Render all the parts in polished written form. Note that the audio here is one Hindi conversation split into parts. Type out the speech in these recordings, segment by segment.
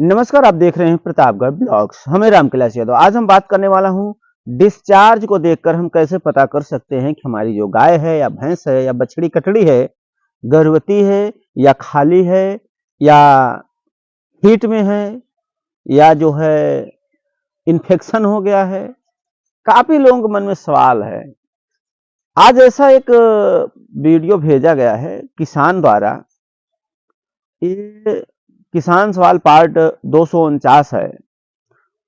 नमस्कार, आप देख रहे हैं प्रतापगढ़ ब्लॉग्स। हमें रामकैलाश यादव। आज हम बात करने वाला हूँ डिस्चार्ज को देखकर हम कैसे पता कर सकते हैं कि हमारी जो गाय है या भैंस है या बछड़ी कटड़ी है, गर्भवती है या खाली है या हीट में है या जो है इन्फेक्शन हो गया है। काफी लोगों के मन में सवाल है। आज ऐसा एक वीडियो भेजा गया है किसान द्वारा। ये किसान सवाल पार्ट 249 है।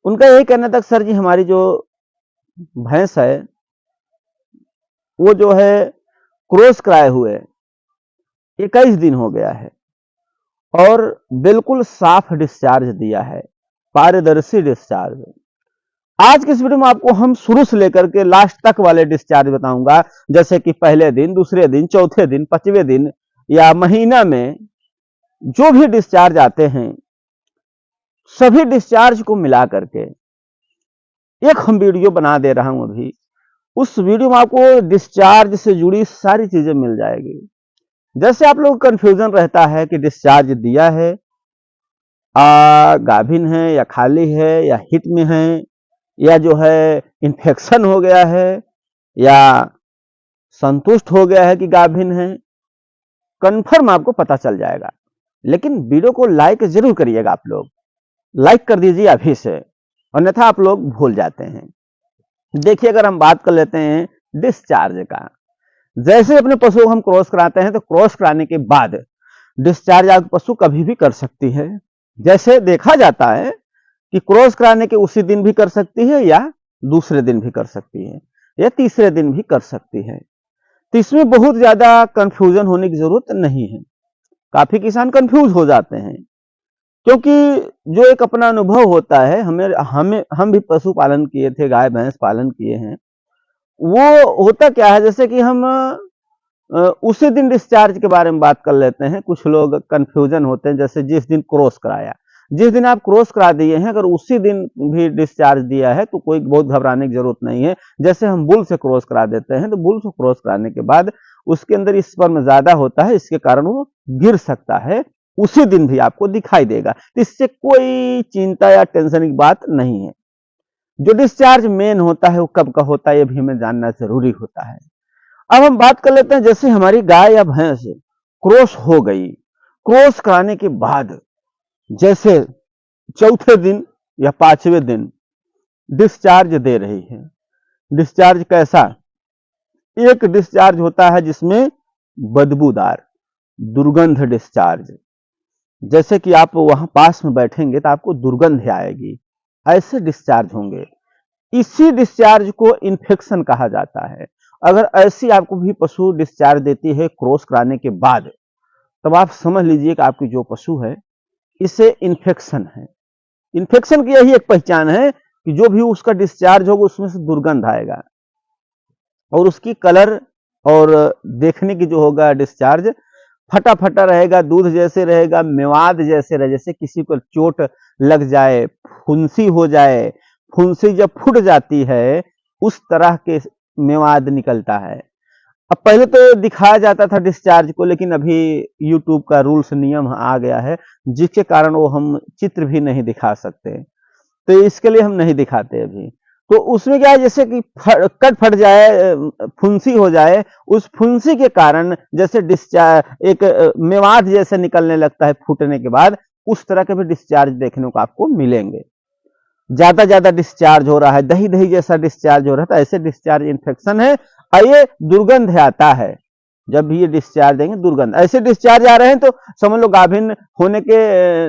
उनका यही कहना था, सर जी हमारी जो भैंस है वो जो है क्रॉस कराए हुए 21 दिन हो गया है और बिल्कुल साफ डिस्चार्ज दिया है, पारदर्शी डिस्चार्ज। आज के इस वीडियो में आपको हम शुरू से लेकर के लास्ट तक वाले डिस्चार्ज बताऊंगा, जैसे कि पहले दिन, दूसरे दिन, चौथे दिन, 5वें दिन या महीना में जो भी डिस्चार्ज आते हैं, सभी डिस्चार्ज को मिला करके एक हम वीडियो बना दे रहा हूं अभी। उस वीडियो में आपको डिस्चार्ज से जुड़ी सारी चीजें मिल जाएगी। जैसे आप लोग कंफ्यूजन रहता है कि डिस्चार्ज दिया है, गाभिन है या खाली है या हिट में है या जो है इन्फेक्शन हो गया है या संतुष्ट हो गया है कि गाभिन है, कंफर्म आपको पता चल जाएगा। लेकिन वीडियो को लाइक जरूर करिएगा। आप लोग लाइक कर दीजिए अभी से, अन्यथा आप लोग भूल जाते हैं। देखिए, अगर हम बात कर लेते हैं डिस्चार्ज का, जैसे अपने पशु को हम क्रॉस कराते हैं तो क्रॉस कराने के बाद डिस्चार्ज आप पशु कभी भी कर सकती है। जैसे देखा जाता है कि क्रॉस कराने के उसी दिन भी कर सकती है या दूसरे दिन भी कर सकती है या तीसरे दिन भी कर सकती है। तो इसमें बहुत ज्यादा कंफ्यूजन होने की जरूरत नहीं है। काफी किसान कंफ्यूज हो जाते हैं क्योंकि जो एक अपना अनुभव होता है, हम भी पशु पालन किए थे, गाय भैंस पालन किए हैं। वो होता क्या है, जैसे कि हम उसी दिन डिस्चार्ज के बारे में बात कर लेते हैं। कुछ लोग कंफ्यूजन होते हैं, जैसे जिस दिन क्रॉस कराया, जिस दिन आप क्रॉस करा दिए हैं, अगर उसी दिन भी डिस्चार्ज दिया है तो कोई बहुत घबराने की जरूरत नहीं है। जैसे हम बुल से क्रॉस करा देते हैं तो बुल से क्रॉस कराने के बाद उसके अंदर स्पर्म ज्यादा होता है, इसके कारण वो गिर सकता है, उसी दिन भी आपको दिखाई देगा। तो इससे कोई चिंता या टेंशन की बात नहीं है। जो डिस्चार्ज मेन होता है वो कब का होता है, ये भी हमें जानना जरूरी होता है। अब हम बात कर लेते हैं, जैसे हमारी गाय या भैंस क्रॉस हो गई, क्रॉस कराने के बाद जैसे चौथे दिन या 5वें दिन डिस्चार्ज दे रही है। डिस्चार्ज कैसा? एक डिस्चार्ज होता है जिसमें बदबूदार, दुर्गंध डिस्चार्ज। जैसे कि आप वहां पास में बैठेंगे तो आपको दुर्गंध आएगी, ऐसे डिस्चार्ज होंगे। इसी डिस्चार्ज को इन्फेक्शन कहा जाता है। अगर ऐसी आपको भी पशु डिस्चार्ज देती है क्रॉस कराने के बाद, तब आप समझ लीजिए कि आपकी जो पशु है इसे इन्फेक्शन है। इन्फेक्शन की यही एक पहचान है कि जो भी उसका डिस्चार्ज होगा उसमें से दुर्गंध आएगा और उसकी कलर और देखने की जो होगा डिस्चार्ज फटा फटा रहेगा, दूध जैसे रहेगा, मेवाद जैसे रहे, जैसे किसी को चोट लग जाए, फुंसी हो जाए, फुंसी जब फूट जाती है उस तरह के मेवाद निकलता है। अब पहले तो दिखाया जाता था डिस्चार्ज को, लेकिन अभी यूट्यूब का रूल्स नियम आ गया है जिसके कारण वो हम चित्र भी नहीं दिखा सकते, तो इसके लिए हम नहीं दिखाते अभी। तो उसमें क्या है, जैसे कि कट फट जाए, फुंसी हो जाए, उस फुंसी के कारण जैसे डिस्चार्ज एक मेवाद जैसे निकलने लगता है फूटने के बाद, उस तरह के भी डिस्चार्ज देखने को आपको मिलेंगे। ज्यादा डिस्चार्ज हो रहा है, दही दही जैसा डिस्चार्ज हो रहा था, ऐसे डिस्चार्ज इन्फेक्शन है। और ये दुर्गंध आता है, जब भी ये डिस्चार्ज देंगे दुर्गंध, ऐसे डिस्चार्ज आ रहे हैं तो समझ लो गाभिन होने के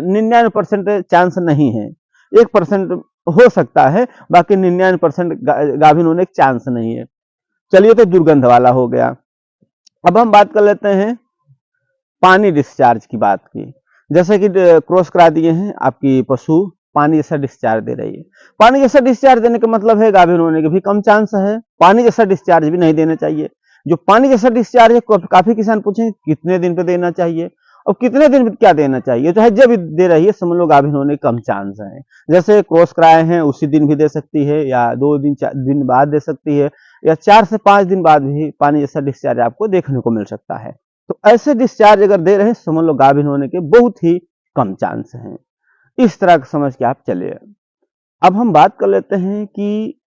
99% चांस नहीं है। 1% हो सकता है, बाकी 99% गाभिन होने के चांस नहीं है। चलिए, तो दुर्गंध वाला हो गया। अब हम बात कर लेते हैं पानी डिस्चार्ज की बात की। जैसे कि क्रॉस करा दिए हैं, आपकी पशु पानी जैसा डिस्चार्ज दे रही है। पानी जैसा डिस्चार्ज देने का मतलब है गाभिन होने के भी कम चांस है। पानी जैसा डिस्चार्ज भी नहीं देना चाहिए। जो पानी जैसा डिस्चार्ज है, काफी किसान पूछेंगे कितने दिन पे देना चाहिए और कितने दिन पे क्या देना चाहिए। चाहे जब भी दे रही है, समझ लो गाभिन होने के कम चांस है। जैसे क्रॉस कराए हैं उसी दिन भी दे सकती है या 2 दिन 4 दिन बाद दे सकती है या 4 से 5 दिन बाद भी पानी जैसा डिस्चार्ज आपको देखने को मिल सकता है। तो ऐसे डिस्चार्ज अगर दे रहे हैं, समझ लो गाभिन होने के बहुत ही कम चांस हैं। इस तरह का समझ के आप चले। अब हम बात कर लेते हैं कि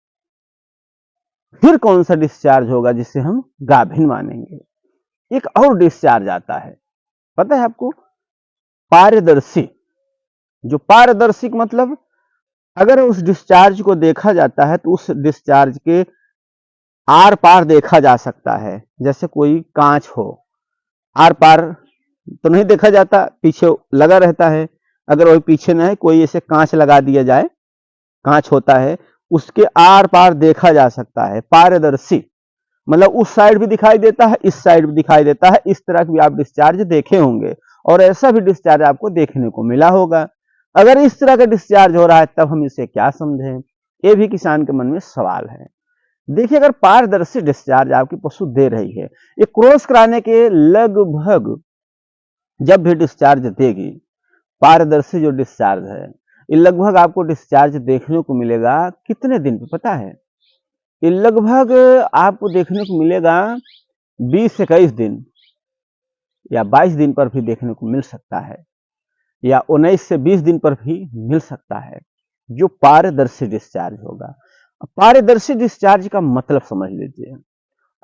फिर कौन सा डिस्चार्ज होगा जिससे हम गाभिन मानेंगे। एक और डिस्चार्ज आता है, पता है आपको, पारदर्शी। जो पारदर्शी मतलब अगर उस डिस्चार्ज को देखा जाता है तो उस डिस्चार्ज के आर पार देखा जा सकता है। जैसे कोई कांच हो, आर पार तो नहीं देखा जाता, पीछे लगा रहता है। अगर वही पीछे न है, कोई ऐसे कांच लगा दिया जाए, कांच होता है, उसके आर पार देखा जा सकता है। पारदर्शी मतलब उस साइड भी दिखाई देता है, इस साइड भी दिखाई देता है। इस तरह की भी आप डिस्चार्ज देखे होंगे और ऐसा भी डिस्चार्ज आपको देखने को मिला होगा। अगर इस तरह का डिस्चार्ज हो रहा है तब हम इसे क्या समझें, ये भी किसान के मन में सवाल है। देखिए, अगर पारदर्शी डिस्चार्ज आपकी पशु दे रही है, ये क्रॉस कराने के लगभग जब भी डिस्चार्ज देगी, पारदर्शी जो डिस्चार्ज है, ये लगभग आपको डिस्चार्ज देखने को मिलेगा कितने दिन पे पता है? ये लगभग आपको देखने को मिलेगा 20 से 21 दिन या 22 दिन पर भी देखने को मिल सकता है, या 19 से 20 दिन पर भी मिल सकता है, जो पारदर्शी डिस्चार्ज होगा। पारदर्शी डिस्चार्ज का मतलब समझ लीजिए।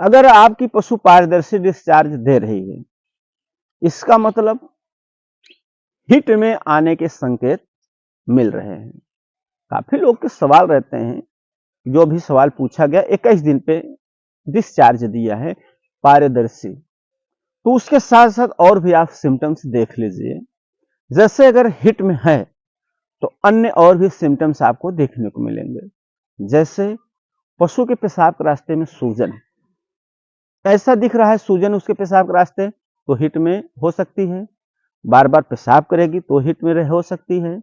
अगर आपकी पशु पारदर्शी डिस्चार्ज दे रही है, इसका मतलब हिट में आने के संकेत मिल रहे हैं। काफी लोग के सवाल रहते हैं, जो भी सवाल पूछा गया, 21 दिन पे डिस्चार्ज दिया है पारदर्शी, तो उसके साथ साथ और भी आप सिम्टम्स देख लीजिए। जैसे अगर हिट में है तो अन्य और भी सिम्टम्स आपको देखने को मिलेंगे। जैसे पशु के पेशाब के रास्ते में सूजन, ऐसा दिख रहा है सूजन उसके पेशाब के रास्ते, तो हिट में हो सकती है। बार बार पेशाब करेगी तो हिट में हो सकती है।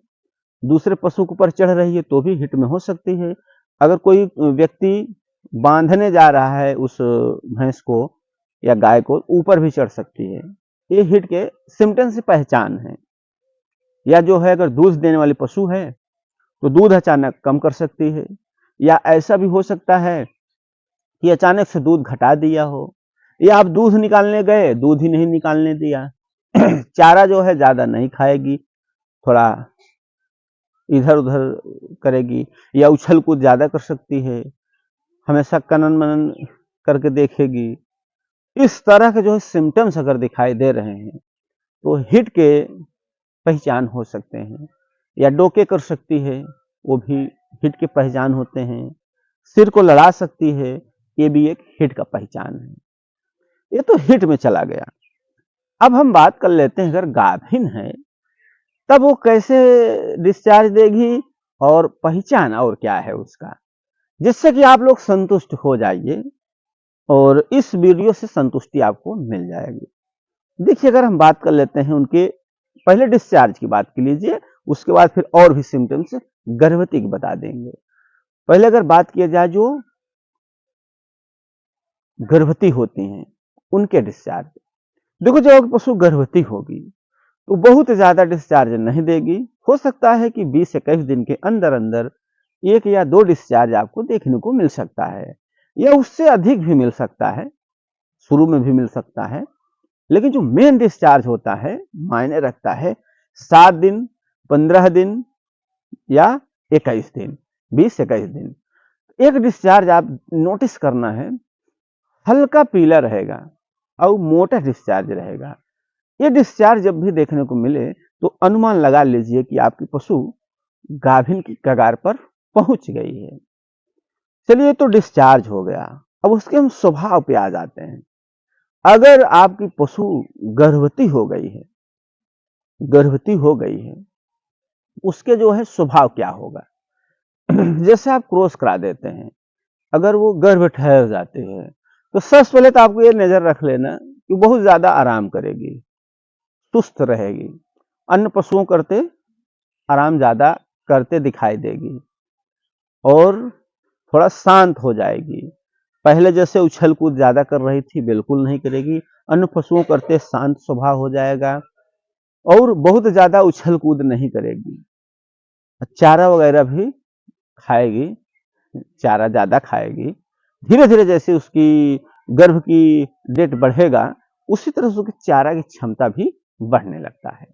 दूसरे पशु के ऊपर चढ़ रही है तो भी हिट में हो सकती है। अगर कोई व्यक्ति बांधने जा रहा है उस भैंस को या गाय को, ऊपर भी चढ़ सकती है। ये हिट के सिम्टम्स की पहचान है। या जो है, अगर दूध देने वाली पशु है तो दूध अचानक कम कर सकती है, या ऐसा भी हो सकता है कि अचानक से दूध घटा दिया हो, या आप दूध निकालने गए, दूध ही नहीं निकालने दिया। चारा जो है ज्यादा नहीं खाएगी, थोड़ा इधर उधर करेगी, या उछल कूद ज्यादा कर सकती है, हमेशा कनन मनन करके देखेगी। इस तरह के जो है सिम्टम्स अगर दिखाई दे रहे हैं तो हिट के पहचान हो सकते हैं। या डोके कर सकती है, वो भी हिट के पहचान होते हैं। सिर को लड़ा सकती है, ये भी एक हिट का पहचान है। ये तो हिट में चला गया। अब हम बात कर लेते हैं, अगर गाभिन है तब वो कैसे डिस्चार्ज देगी और पहचान और क्या है उसका, जिससे कि आप लोग संतुष्ट हो जाइए और इस वीडियो से संतुष्टि आपको मिल जाएगी। देखिए, अगर हम बात कर लेते हैं उनके पहले डिस्चार्ज की बात कर लीजिए, उसके बाद फिर और भी सिम्टम्स गर्भवती की बता देंगे। पहले अगर बात किया जाए जो गर्भवती होती हैं उनके डिस्चार्ज, देखो जब पशु गर्भवती होगी तो बहुत ज्यादा डिस्चार्ज नहीं देगी। हो सकता है कि 20 से 21 दिन के अंदर अंदर 1 या 2 डिस्चार्ज आपको देखने को मिल सकता है, या उससे अधिक भी मिल सकता है, शुरू में भी मिल सकता है। लेकिन जो मेन डिस्चार्ज होता है, मायने रखता है 7 दिन, 15 दिन या 21 दिन, 20 से 21 दिन। एक डिस्चार्ज आप नोटिस करना है, हल्का पीला रहेगा और मोटा डिस्चार्ज रहेगा। ये डिस्चार्ज जब भी देखने को मिले तो अनुमान लगा लीजिए कि आपकी पशु गाभिन की कगार पर पहुंच गई है। चलिए, तो डिस्चार्ज हो गया। अब उसके हम स्वभाव पे आ जाते हैं। अगर आपकी पशु गर्भवती हो गई है, गर्भवती हो गई है, उसके जो है स्वभाव क्या होगा। जैसे आप क्रॉस करा देते हैं, अगर वो गर्भ ठहर जाती है तो सबसे पहले तो आपको ये नजर रख लेना कि बहुत ज्यादा आराम करेगी, सुस्त रहेगी, अन्य पशुओं करते आराम ज्यादा करते दिखाई देगी, और थोड़ा शांत हो जाएगी। पहले जैसे उछल कूद ज्यादा कर रही थी बिल्कुल नहीं करेगी, अन्य पशुओं करते शांत स्वभाव हो जाएगा, और बहुत ज्यादा उछल कूद नहीं करेगी। चारा वगैरह भी खाएगी, चारा ज्यादा खाएगी। धीरे धीरे जैसे उसकी गर्भ की डेट बढ़ेगा, उसी तरह उसकी चारा की क्षमता भी बढ़ने लगता है।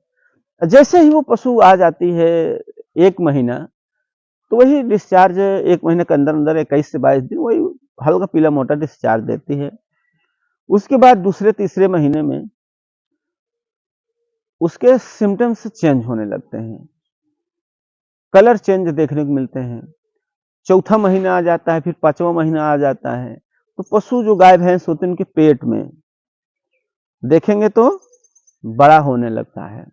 जैसे ही वो पशु आ जाती है 1 महीना, तो वही डिस्चार्ज 1 महीने के अंदर-अंदर 21 से 22 दिन वही हल्का पीला मोटा डिस्चार्ज देती है। उसके बाद दूसरे तीसरे महीने में उसके सिम्पटम्स चेंज होने लगते हैं, कलर चेंज देखने को मिलते हैं। चौथा महीना आ जाता है, फिर 5वां महीना आ जाता है, तो पशु जो गाय भैंस होते हैं उनके पेट में देखेंगे तो बड़ा होने लगता है,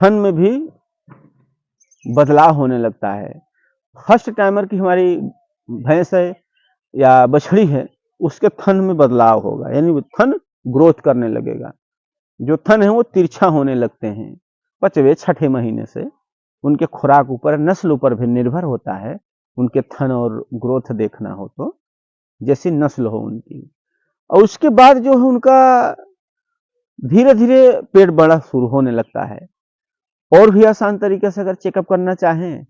थन में भी बदलाव होने लगता है। फर्स्ट टाइमर की हमारी भैंस है या बछड़ी है, उसके थन में बदलाव होगा, यानी वो थन ग्रोथ करने लगेगा। जो थन है वो तिरछा होने लगते हैं 5वें 6ठे महीने से। उनके खुराक ऊपर, नस्ल ऊपर भी निर्भर होता है, उनके थन और ग्रोथ देखना हो तो, जैसी नस्ल हो उनकी। और उसके बाद जो है उनका धीरे-धीरे पेट बड़ा शुरू होने लगता है। और भी आसान तरीके से अगर चेकअप करना चाहें,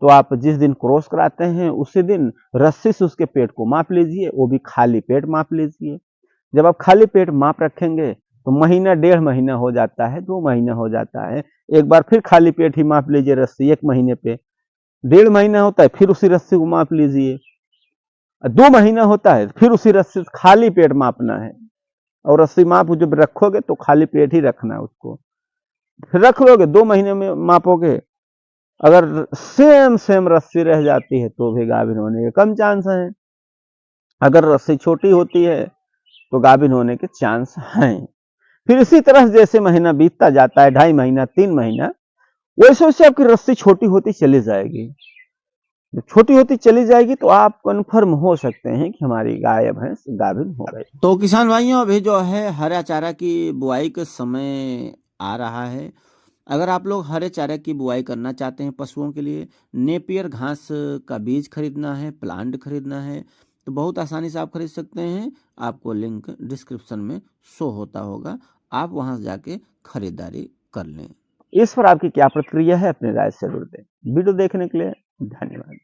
तो आप जिस दिन क्रॉस कराते हैं उसी दिन रस्सी से उसके पेट को माप लीजिए, वो भी खाली पेट माप लीजिए। जब आप खाली पेट माप रखेंगे तो महीना 1.5 महीना हो जाता है, 2 महीना हो जाता है, एक बार फिर खाली पेट ही माप लीजिए रस्सी 1 महीने पे, 1.5 महीना होता है फिर उसी रस्सी को माप लीजिए, 2 महीना होता है फिर उसी रस्सी से खाली पेट मापना है। और रस्सी माप जब रखोगे तो खाली पेट ही रखना है उसको, फिर रख लोगे 2 महीने में मापोगे, अगर सेम रस्सी रह जाती है तो भी गाभिन होने के कम चांस हैं। अगर रस्सी छोटी होती है तो गाभिन होने के चांस हैं। फिर इसी तरह जैसे महीना बीतता जाता है, 2.5 महीना 3 महीना, वैसे वैसे आपकी रस्सी छोटी होती चली जाएगी। जब छोटी होती चली जाएगी तो आप कन्फर्म हो सकते हैं कि हमारी गाय भैंस गाभिन हो गई। तो किसान भाइयों, अभी जो है हरा चारा की बुआई का समय आ रहा है। अगर आप लोग हरे चारे की बुआई करना चाहते हैं पशुओं के लिए, नेपियर घास का बीज खरीदना है, प्लांट खरीदना है, तो बहुत आसानी से आप खरीद सकते हैं। आपको लिंक डिस्क्रिप्शन में शो होता होगा, आप वहां से जाके खरीदारी कर लें। इस पर आपकी क्या प्रतिक्रिया है, अपनी राय जरूर दें। वीडियो देखने के लिए धन्यवाद।